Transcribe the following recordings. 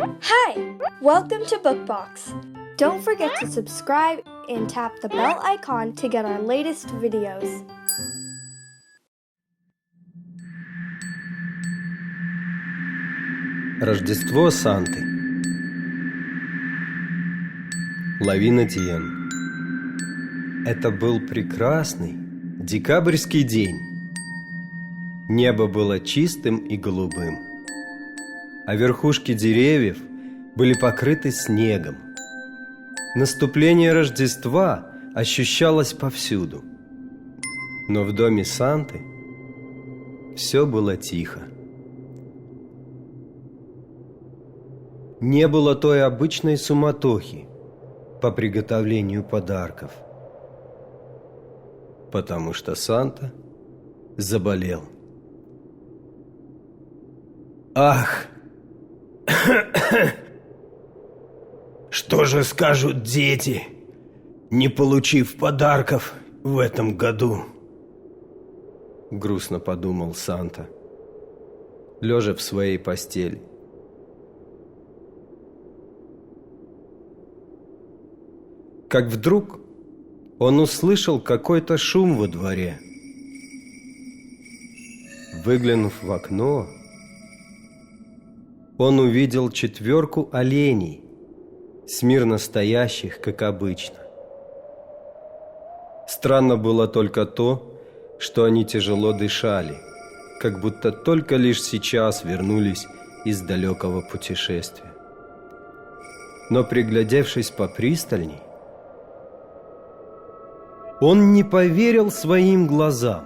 Hi! Welcome to Bookbox. Don't forget to subscribe and tap the bell icon to get our latest videos. Рождество Санты. Лавина Диен. Это был прекрасный декабрьский день. Небо было чистым и голубым, а верхушки деревьев были покрыты снегом. Наступление Рождества ощущалось повсюду, но в доме Санты все было тихо. Не было той обычной суматохи по приготовлению подарков, потому что Санта заболел. Ах! Что же скажут дети, не получив подарков в этом году? Грустно подумал Санта, лежа в своей постели. Как вдруг он услышал какой-то шум во дворе. Выглянув в окно, он увидел 4 оленей, смирно стоящих, как обычно. Странно было только то, что они тяжело дышали, как будто только лишь сейчас вернулись из далекого путешествия. Но, приглядевшись попристальней, он не поверил своим глазам.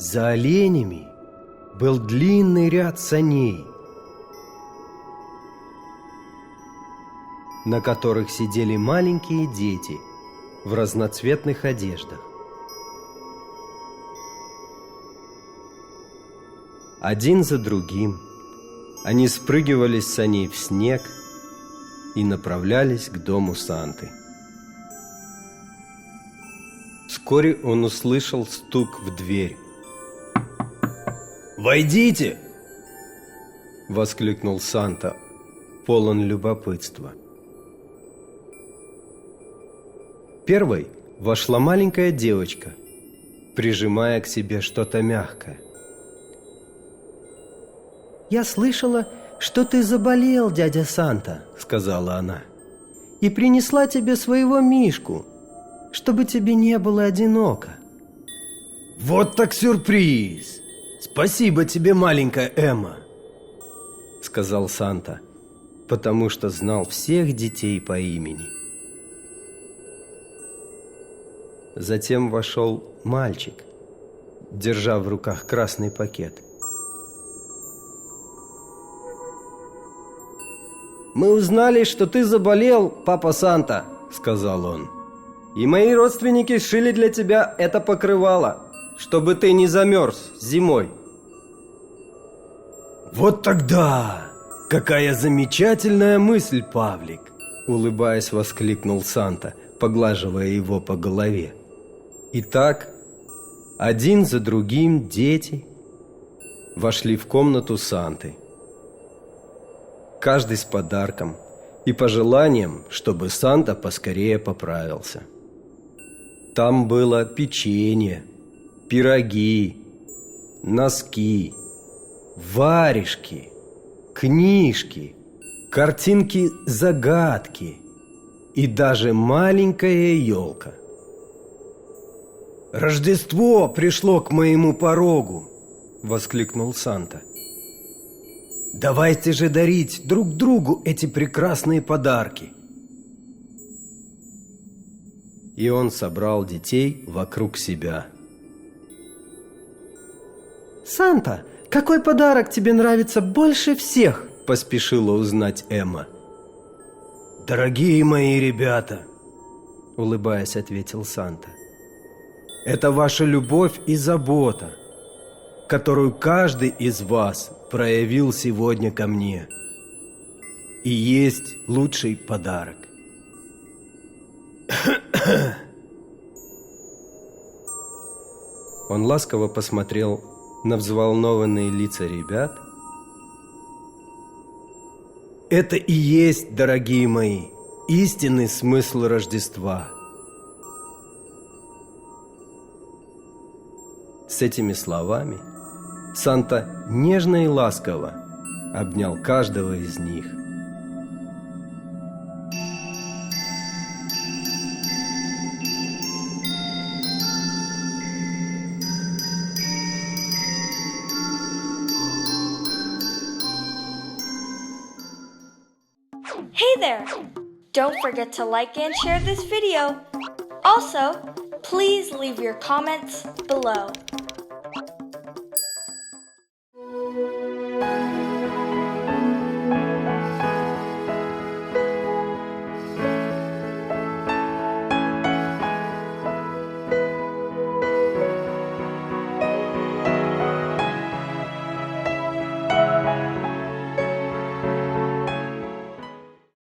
За оленями был длинный ряд саней, на которых сидели маленькие дети в разноцветных одеждах. Один за другим они спрыгивали с саней в снег и направлялись к дому Санты. Вскоре он услышал стук в дверь. «Войдите!» — воскликнул Санта, полон любопытства. Первой вошла маленькая девочка, прижимая к себе что-то мягкое. «Я слышала, что ты заболел, дядя Санта», — сказала она, «и принесла тебе своего мишку, чтобы тебе не было одиноко». «Вот так сюрприз! Спасибо тебе, маленькая Эмма», — сказал Санта, потому что знал всех детей по имени. Затем вошел мальчик, держа в руках красный пакет. «Мы узнали, что ты заболел, папа Санта», — сказал он. «И мои родственники сшили для тебя это покрывало, чтобы ты не замерз зимой». «Вот тогда! Какая замечательная мысль, Павлик!» — улыбаясь, воскликнул Санта, поглаживая его по голове. Итак, один за другим дети вошли в комнату Санты, каждый с подарком и пожеланием, чтобы Санта поскорее поправился. Там было печенье, пироги, носки, варежки, книжки, картинки-загадки и даже маленькая елка. «Рождество пришло к моему порогу!» — воскликнул Санта. «Давайте же дарить друг другу эти прекрасные подарки!» И он собрал детей вокруг себя. «Санта, какой подарок тебе нравится больше всех?» — поспешила узнать Эмма. «Дорогие мои ребята!» — улыбаясь, ответил Санта. «Это ваша любовь и забота, которую каждый из вас проявил сегодня ко мне, и есть лучший подарок». Он ласково посмотрел на взволнованные лица ребят Это и есть, дорогие мои, истинный смысл Рождества. С этими словами Санта нежно и ласково обнял каждого из них. Hey there! Don't forget to like and share this video. Also, please leave your comments below.